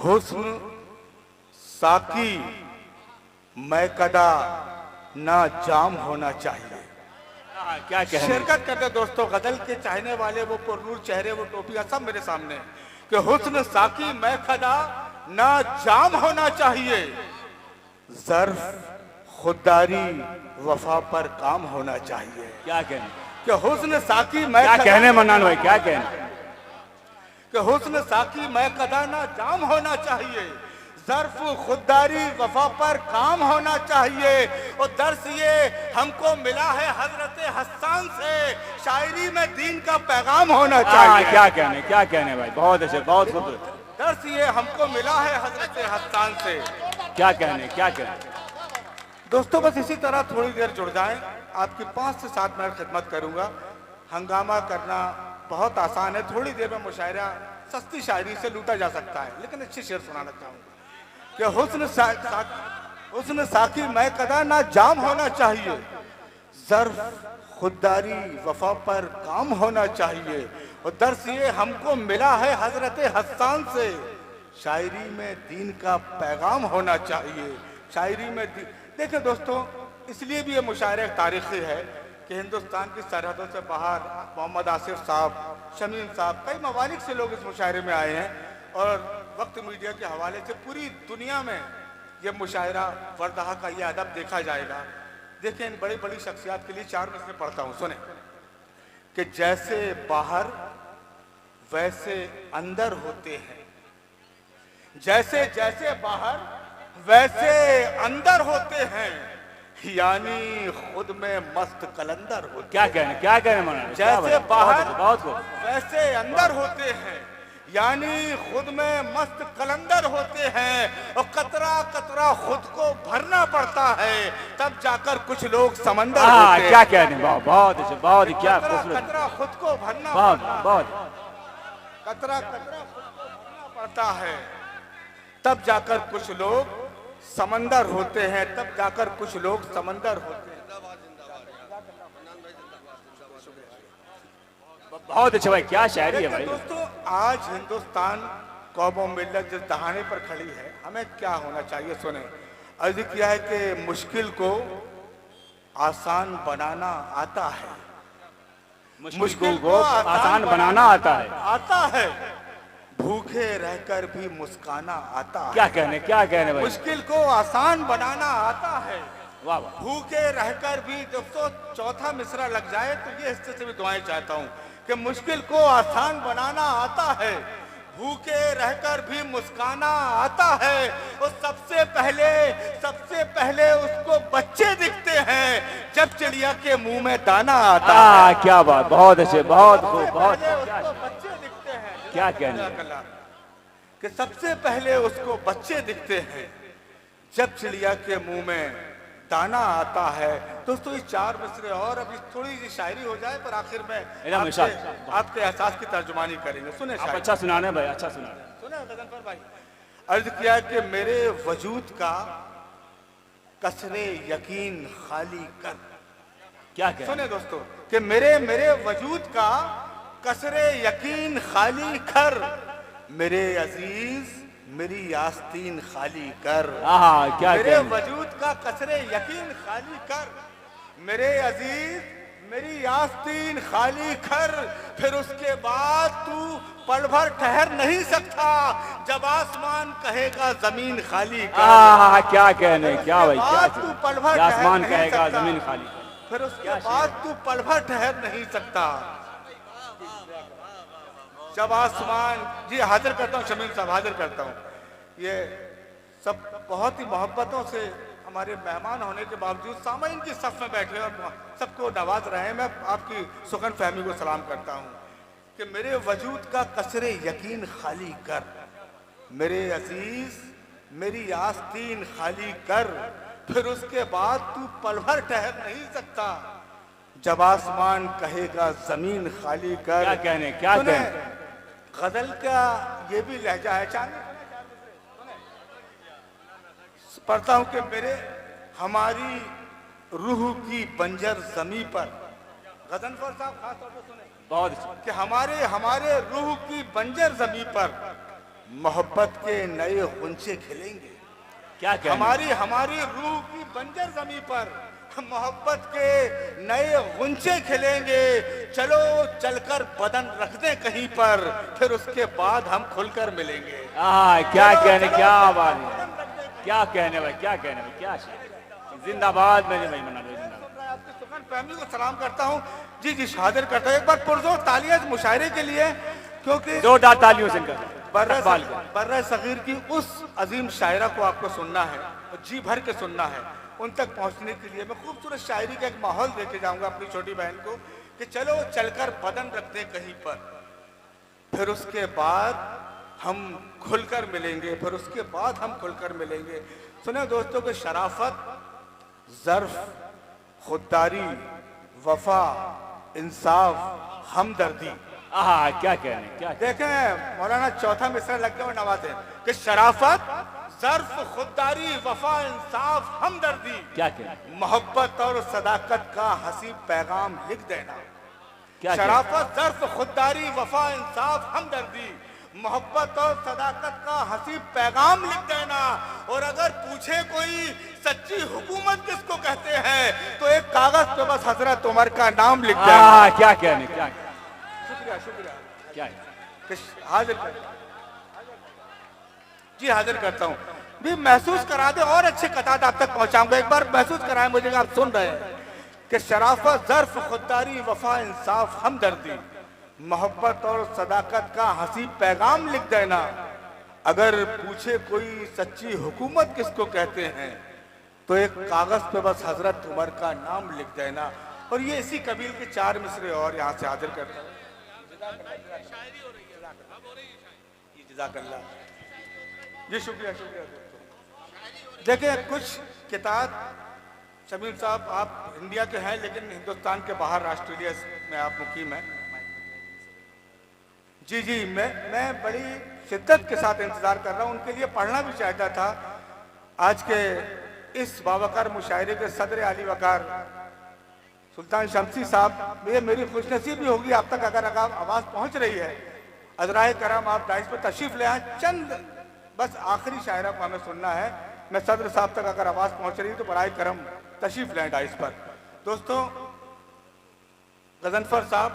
हुस्न साकी मैकदा ना जाम होना चाहिए। क्या कहने शिरकत करते दोस्तों, गजल के चाहने वाले, वो पुरनूर चेहरे, वो टोपियां सब मेरे सामने कि हुस्न साकी मैकदा ना जाम होना चाहिए, ज़र्फ खुददारी वफा पर काम होना चाहिए। क्या कहने कि हुस्न साकी क्या मैकदा, कहने मन्नान भाई, क्या कहने कि हुस्न साकी मैकदा ना जाम होना चाहिए, ज़र्फ खुददारी वफा पर काम होना चाहिए। और दर्स ये हमको मिला है हजरत हस्सान से, शायरी में दीन का पैगाम होना चाहिए। क्या कहने भाई, बहुत अच्छे, बहुत खूबसूरत। दर्स ये हमको मिला है हजरत हस्सान से। क्या कहने दोस्तों बस इसी तरह थोड़ी देर जुड़ जाएं, आपकी 5 से 7 मिनट खिदमत करूंगा। हंगामा करना बहुत आसान है, थोड़ी देर में मुशायरा सस्ती शायरी से लूटा जा सकता है, लेकिन अच्छी शेर सुनाना चाहूंगा कि हुस्न साकी मैकदा ना जाम होना चाहिए, ज़र्फ खुददारी वफा पर काम होना चाहिए। और दर्स ये हमको मिला है हजरत हस्सान से, शायरी में दीन का पैगाम होना चाहिए। शायरी में देखिए दोस्तों, इसलिए भी ये मुशायरा तारीखी है कि हिंदुस्तान की सरहदों से बाहर मोहम्मद आसिफ साहब, शमीम साहब, कई ममालिक से लोग इस मुशायरे में आए हैं। और वक्त मीडिया के हवाले से पूरी दुनिया में ये मुशायरा वर्दहा का ये अदब देखा जाएगा। देखिए इन बड़ी बड़ी शख्सियात के लिए 4 मिसरे पढ़ता हूँ, सुने कि जैसे बाहर वैसे अंदर होते हैं, जैसे जैसे बाहर वैसे अंदर होते हैं, यानी खुद में मस्त कलंदर होते। क्या कहने मन्नान, जैसे बाहर बहुत वैसे अंदर होते हैं, यानी खुद में मस्त कलंदर होते हैं। और कतरा कतरा खुद को भरना पड़ता है, तब जाकर कुछ लोग समंदर होते हैं। क्या कहने, बहुत अच्छे, बहुत ही क्या खूबसूरत। कतरा खुद को भरना बहुत कतरा कतरा खुद को भरना पड़ता है, तब जाकर कुछ लोग समंदर होते हैं, तब जाकर कुछ लोग समंदर होते हैं। बहुत अच्छा भाई, क्या शायरी है भाई। दोस्तों आज हिंदुस्तान कौमों मिल्लत जिस दहाने पर खड़ी है, हमें क्या होना चाहिए सुने। अर्ज किया है कि मुश्किल को आसान बनाना आता है, मुश्किल को आसान बनाना आता है, भूखे रहकर भी मुस्काना आता है। क्या कहने भाई, मुश्किल को आसान बनाना आता है, वाह वाह। भूखे रहकर भी। दोस्तों चौथा मिसरा लग जाए तो ये हिस्से से भी दुआएं चाहता हूँ कि मुश्किल को आसान बनाना आता है, भूखे रहकर भी मुस्काना आता है। और सबसे पहले उसको बच्चे दिखते हैं, जब चिड़िया के मुंह में दाना आता है। क्या बात, बहुत अच्छे, बहुत खूब, बहुत। उसको बच्चे दिखते हैं, क्या कहने कि सबसे पहले उसको बच्चे दिखते हैं, जब चिड़िया के मुंह में दाना आता है। दोस्तों ये 4 मिसरे और अभी थोड़ी सी शायरी हो जाए, पर आखिर में आपके एहसास की तर्जुमानी करेंगे। सुने आप अच्छा सुनाने भाई, अच्छा सुने गजनफर भाई। अर्ज किया कि मेरे वजूद का कसरे यकीन खाली कर। क्या कहने, सुने दोस्तों कि मेरे वजूद का कसरे यकीन खाली कर, मेरे अजीज मेरी आस्तीन खाली कर। क्या मेरे वजूद का कसरे यकीन खाली कर, मेरे अजीज मेरी आस्तीन खाली कर। फिर उसके बाद तू पल भर ठहर नहीं सकता, जब आसमान कहेगा जमीन खाली कर। क्या कहने, क्या भाई, क्या तू पल भर आसमान कहेगा जमीन खाली, फिर उसके बाद तू पल भर ठहर नहीं सकता, जब आसमान। जी हाजिर करता हूँ शमीम साहब, हाजिर करता हूँ। ये सब बहुत ही मोहब्बतों से हमारे मेहमान होने के बावजूद सामाइन की सफ में बैठे और सबको नवाज रहे हैं। मैं आपकी सुखन फहमी को सलाम करता हूँ कि मेरे वजूद का कसरे यकीन खाली कर, मेरे अजीज मेरी आस्तीन खाली कर। फिर उसके बाद तू पल भर ठहर नहीं सकता, जब आसमान कहेगा जमीन खाली कर। क्या कहने गजल का ये भी लहजा है। चांद पढ़ता हूं कि मेरे हमारी रूह की बंजर जमी पर, गजनफर साहब खास तौर पर सुने, बहुत कि हमारे रूह की बंजर जमी पर मोहब्बत के नए गुंचे खिलेंगे। क्या कहने हमारी रूह की बंजर जमी पर मोहब्बत के नए गुंचे खिलेंगे। चलो चलकर बदन रख दे कहीं पर, फिर उसके बाद हम खुलकर मिलेंगे। क्या कहने, क्या बात है, क्या कहने भाई, क्या कहने भाई, क्या जिंदाबाद। मैंने भाई मना लो, जिंदाबाद। आपकी सुखन फैमिली को सलाम करता हूँ। जी जी शादिर करता हूँ। एक बार पुरजोर तालियां इस मुशायरे के लिए, क्योंकि जोरदार तालियों से इनका बर्रा सगीर की उस अजीम शायरा को आपको सुनना है, जी भर के सुनना है। उन तक पहुंचने के लिए मैं खूबसूरत शायरी का एक माहौल देके जाऊंगा अपनी छोटी बहन को कि चलो चलकर बदन रख दे कहीं पर, फिर उसके बाद हम खुलकर मिलेंगे, फिर उसके बाद हम खुलकर मिलेंगे। सुने दोस्तों कि शराफत, ज़र्फ, खुददारी, वफा, इंसाफ, हमदर्दी। क्या कहने, क्या देखें मौलाना चौथा मिसरा लग गया और नवाजे कि शराफत, ज़र्फ, खुददारी, वफा, इंसाफ, हमदर्दी। क्या कहने, मोहब्बत और सदाकत का हसी पैगाम लिख देना। क्या शराफत, ज़र्फ, खुददारी, वफा, इंसाफ, हमदर्दी, मोहब्बत और सदाकत का हसी पैगाम लिख देना। और अगर पूछे कोई सच्ची हुकूमत किसको कहते हैं, तो एक कागज पे बस हजरत उमर का नाम लिख देना। क्या कहने, क्या शुक्रिया शुक्रिया। क्या हाजिर कर, जी हाजिर करता हूँ। भी महसूस करा दे और अच्छे कताद आप तक पहुंचाऊंगा। एक बार महसूस कराएं मुझे कि आप सुन रहे हैं कि शराफत, ज़र्फ, खुददारी, वफा, इंसाफ, हमदर्दी, मोहब्बत और सदाकत का हसी पैगाम लिख देना। अगर पूछे कोई सच्ची हुकूमत किसको कहते हैं, तो एक कागज पे बस हजरत उमर का नाम लिख देना। और ये इसी कबील के 4 मिसरे और यहाँ से हाजिर करता हूँ। जी शुक्रिया शुक्रिया दोस्तों। देखिए कुछ किताब, शमीम साहब आप इंडिया के हैं लेकिन हिंदुस्तान के बाहर ऑस्ट्रेलिया में आप मुकीम हैं। जी जी मैं बड़ी शिद्दत के साथ इंतज़ार कर रहा हूँ। उनके लिए पढ़ना भी चाहता था। आज के इस बावकार मुशायरे के सदर आली वकार सुल्तान शमसी साहब, ये मेरी खुशनसीबी होगी आप तक अगर आवाज़ पहुँच रही है। अज़राए करम आप डाइस पर तशरीफ़ ले आए। चंद बस आखिरी शायरा को हमें सुनना है। मैं सदर साहब तक अगर आवाज़ पहुँच रही है तो बराए करम तशरीफ़ लें डाइस पर। दोस्तों गजनफर साहब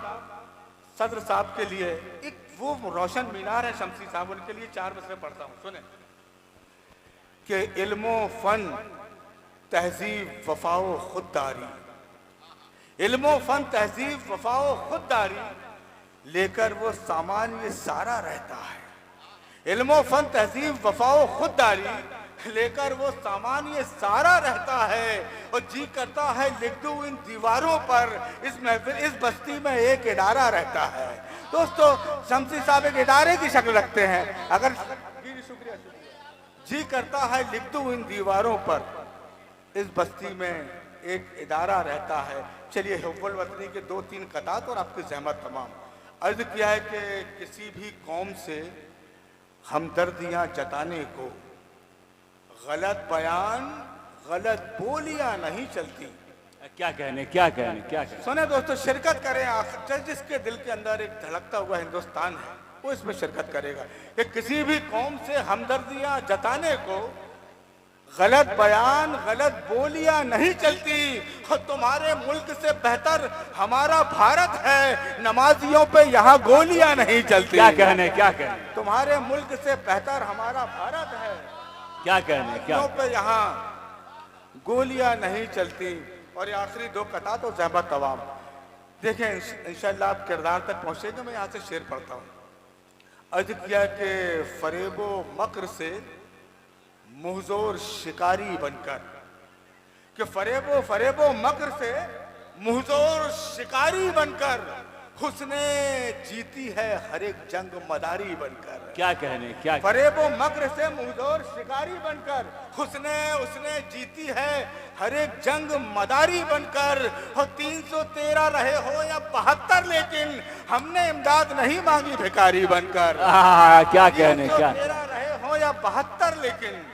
सदर साहब के लिए एक वो रोशन मीनार है शमसी साहब, उनके लिए 4 मिसरे पढ़ता हूँ। सुने कि इल्मो फन, तहजीब, वफाओ, खुददारी, इल्मो फन, तहजीब, वफाओ, खुददारी लेकर वो सामान ये सारा रहता है। इल्मो फन, तहजीब, वफाओ, खुददारी लेकर वो सामान ये सारा रहता है। और जी करता है लिख दूं इन दीवारों पर, इस महफिल, इस बस्ती में एक इदारा रहता है। दोस्तों शमसी साहब एक इदारे की शक्ल रखते हैं। अगर शुक्रिया जी करता है लिख दूं इन दीवारों पर, इस बस्ती में एक इदारा रहता है। चलिए हुब्बुल वतनी के 2-3 कतात और आपकी जहमत तमाम। अर्ज किया है कि किसी भी कौम से हमदर्दियाँ जताने को गलत बयान, गलत बोलियां नहीं चलती। क्या कहने, क्या कहने, क्या कहने। सुने दोस्तों शिरकत करें आखिर, जिसके दिल के अंदर एक धड़कता हुआ हिंदुस्तान है वो इसमें शिरकत करेगा कि किसी भी कौम से हमदर्दियां जताने को गलत बयान, गलत बोलियां नहीं चलती। और तुम्हारे मुल्क से बेहतर हमारा भारत है, नमाजियों पे यहाँ गोलियां नहीं चलती। क्या कहने, क्या कहने। तुम्हारे मुल्क से बेहतर हमारा भारत है, क्या कहने, क्या पे यहाँ गोलियां नहीं चलती। और ये आखिरी 2 कतात और ज़हमत तवाम। देखें इंशाअल्लाह आप किरदार तक पहुँचेंगे। मैं यहाँ से शेर पढ़ता हूँ। अर्ज किया कि फरेबो मकर से मुहजोर शिकारी बनकर, कि फरेबो मकर से मुहजोर शिकारी बनकर हुस्ने जीती है हर एक जंग मदारी बनकर। क्या कहने, क्या फरेबो मकर से मुहजोर शिकारी बनकर उसने जीती है हर एक जंग मदारी बनकर। हो 313 रहे हो या 72, लेकिन हमने इमदाद नहीं मांगी भिखारी बनकर। क्या कहने, क्या 313 रहे हो या 72, लेकिन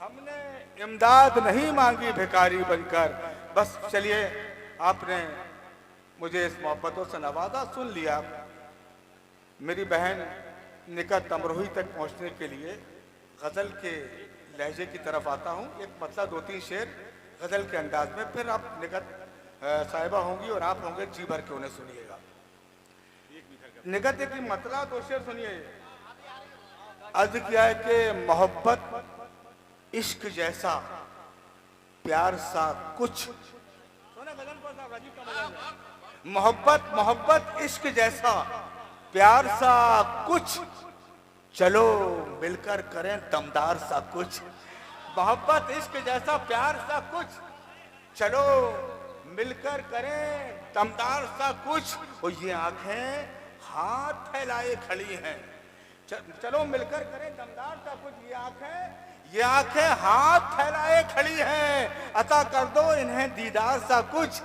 हमने इमदाद नहीं मांगी भिखारी बनकर। बस चलिए आपने मुझे इस मोहब्बतों से नवाजा, सुन लिया। मेरी बहन निकट अमरोही तक पहुंचने के लिए गजल के लहजे की तरफ आता हूं। एक मतलब 2-3 शेर गजल के अंदाज में, फिर आप निकट साहिबा होंगी और आप होंगे जी भर के उन्हें सुनिएगा। निकट एक मतलब 2 शेर सुनिए। अर्ज किया है कि मोहब्बत इश्क जैसा प्यार सा कुछ, मोहब्बत मोहब्बत इश्क जैसा प्यार सा कुछ, चलो मिलकर करें दमदार सा कुछ। मोहब्बत इश्क जैसा प्यार सा कुछ, चलो मिलकर करें दमदार सा कुछ। और ये आंखें हाथ फैलाए खड़ी हैं, चलो मिलकर करें दमदार सा कुछ। ये आंखें हाथ फैलाए खड़ी हैं, अता कर दो इन्हें दीदार सा कुछ।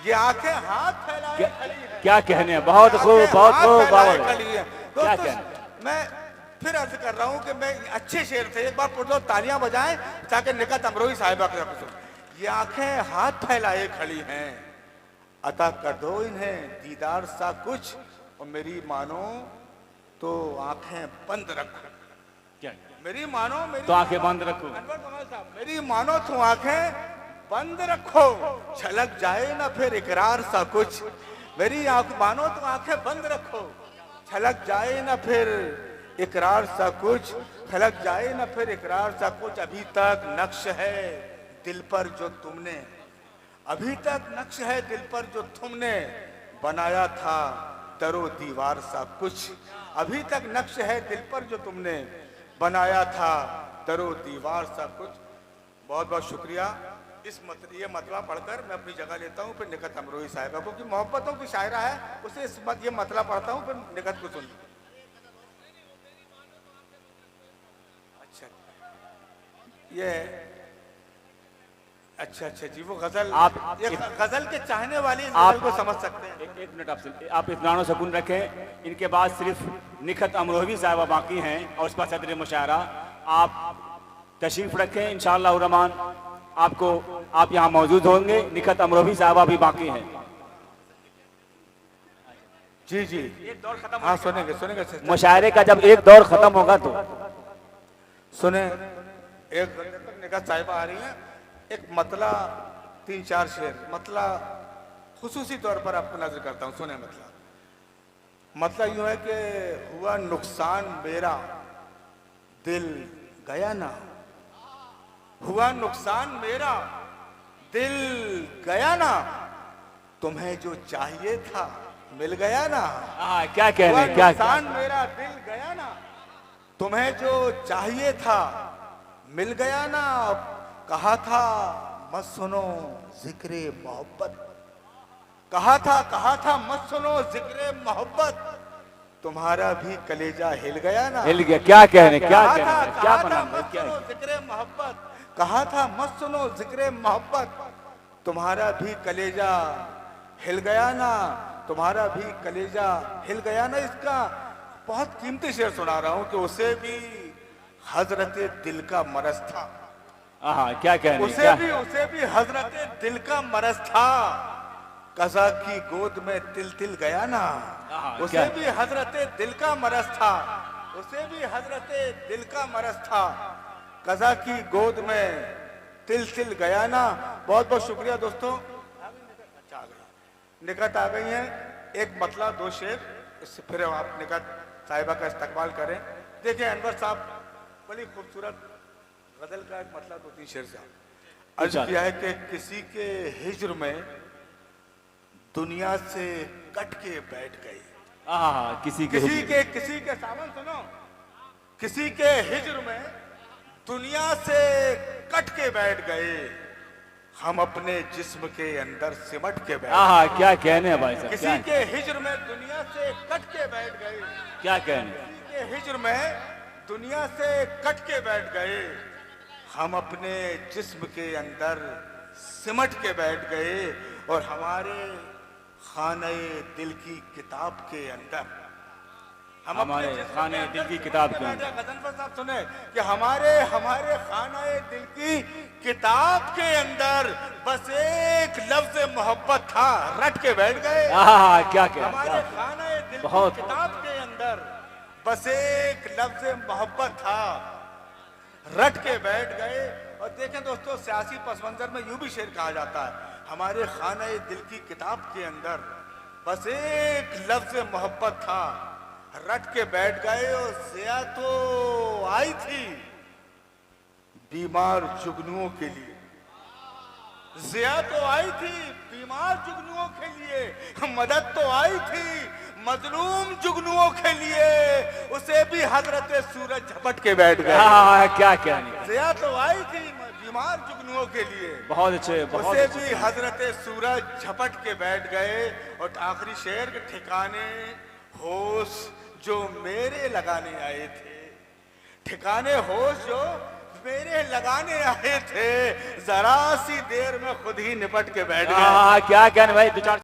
ये आंखें हाथ फैलाए खड़ी हैं। क्या कहने हैं, बहुत खूब बहुत खूब बाबा। क्या दोस्तों मैं फिर अर्ज कर रहा हूं कि मैं अच्छे शेर थे, एक बार पुरजोर तालियां बजाएं ताकि निकट अमरोही साहिबा के तरफ। ये आंखें हाथ फैलाए खड़ी हैं, अता कर दो इन्हें दीदार सा कुछ। और मेरी मानो तो आंखें बंद रखो। क्या मेरी मानो मेरी तो आंखें बंद रखो। अनवर कमाल साहब, मेरी मानो तो आंखें बंद रखो, छलक जाए ना फिर इकरार सा कुछ। मेरी मानो तो आंखें बंद रखो, छलक जाए ना फिर इकरार सा कुछ, छलक जाए ना फिर इकरार सा कुछ। अभी तक नक्श है दिल पर जो तुमने, अभी तक नक्श है दिल पर जो तुमने बनाया था दरो दीवार सा कुछ। अभी तक नक्श है दिल पर जो तुमने बनाया था दरो दीवार सा कुछ। बहुत बहुत शुक्रिया। ये मतला पढ़कर मैं अपनी जगह लेता हूँ, फिर निकट अमरोही साहिबा को, कि मोहब्बतों की शायरा है उसे ये मतला पढ़ता हूँ, फिर निकट को सुन। अच्छा ये अच्छा जी, वो गजल आप ये गजल के चाहने वाले इस गजल को समझ सकते हैं। एक मिनट आपसे, आप इत्मीनान सुकून रखें। इनके बाद सिर्फ निखत अमरोही साहिबा बाकी हैं और उस पर सदर मुशायरा। आप तशरीफ रखें, इंशाअल्लाह रहमान आपको आप यहाँ मौजूद होंगे। निखत अमरोही साहिबा भी बाकी हैं। जी एक दौर खत्म, हाँ सुनेंगे मुशायरे का जब एक दौर खत्म होगा तो सुने। एक निकट साहिबा आ रही है, एक मतला 3-4 शेर मतला खुसूसी तौर पर आपको नजर करता हूँ। सुने मतला यूं है कि हुआ नुकसान मेरा दिल गया ना, हुआ नुकसान मेरा दिल गया ना, तुम्हें जो चाहिए था मिल गया ना। क्या कहने, क्या नुकसान मेरा दिल गया ना, तुम्हें जो चाहिए था मिल गया ना। कहा था मत सुनो जिक्रे मोहब्बत, कहा था मत सुनो जिक्रे मोहब्बत, तुम्हारा भी कलेजा हिल गया ना। हिल गया, क्या कहने, क्या कहने, क्या कहा था मत सुनो जिक्रे मोहब्बत, कहा था मत सुनो जिक्रे मोहब्बत, तुम्हारा भी कलेजा हिल गया ना, तुम्हारा भी कलेजा हिल गया ना। इसका बहुत कीमती शेर सुना रहा हूं कि उसे भी हजरत दिल का मरज था। क्या कहने, उसे भी हजरत दिल का मरज था, कज़ा की गोद में तिल तिल गया ना। उसे भी हजरत दिल का मरज था, उसे भी हजरत दिल का मरज था, कज़ा की गोद में तिल तिल गया ना। बहुत बहुत शुक्रिया दोस्तों। अच्छा निकट आ गई हैं, एक मतला 2 शेर, इससे फिर आप निकट साहिबा का इस्तकबाल करें। देखिए अनवर साहब बड़ी खूबसूरत गजल का एक मतलब 2-3 शेर से अर्ज किया है कि किसी के हिज्र में दुनिया से कट के बैठ गए। किसी के सावन सुनो, किसी के हिज्र में दुनिया से कट के बैठ गए, हम अपने जिस्म के अंदर सिमट के बैठ गए। क्या कहने भाई साहब, किसी के हिज्र में दुनिया से कट के बैठ गए, क्या कहने, किसी के हिज्र में दुनिया से कट के बैठ गए, हम अपने जिस्म के अंदर सिमट के बैठ गए। और हमारे खाने दिल की किताब के अंदर, हमारे खाने दिल की किताब के अंदर, गजनफर साहब सुने कि हमारे खाने दिल की किताब के अंदर बस एक लफ्ज मोहब्बत था, रट के बैठ गए। क्या कहने, हमारे खाने दिल की बहुत किताब के अंदर बस एक लफ्ज मोहब्बत था, रट के बैठ गए। और देखें दोस्तों, सियासी पस मंजर में यूं भी शेर कहा जाता है, हमारे खाने दिल की किताब के अंदर बस एक लफ्ज मोहब्बत था, रट के बैठ गए। और जिया तो आई थी बीमार जुगनुओं के लिए, जिया तो आई थी बीमार जुगनुओं के लिए, मदद तो आई थी मजलूम जुगनुओं के लिए, उसे भी हजरत सूरज झपट के बैठ गए। हाँ, क्या क्या नहीं, जिया तो आई थी बीमार जुगनुओं के लिए, बहुत अच्छे, बहुत उसे अच्छे। भी हजरत सूरज झपट के बैठ गए। और आखिरी शेर के ठिकाने होश जो मेरे लगाने आए थे, ठिकाने होश जो मेरे लगाने आए थे, जरा सी देर में खुद ही निपट के बैठ गए। हाँ, क्या क्या नहीं भाई, दो चार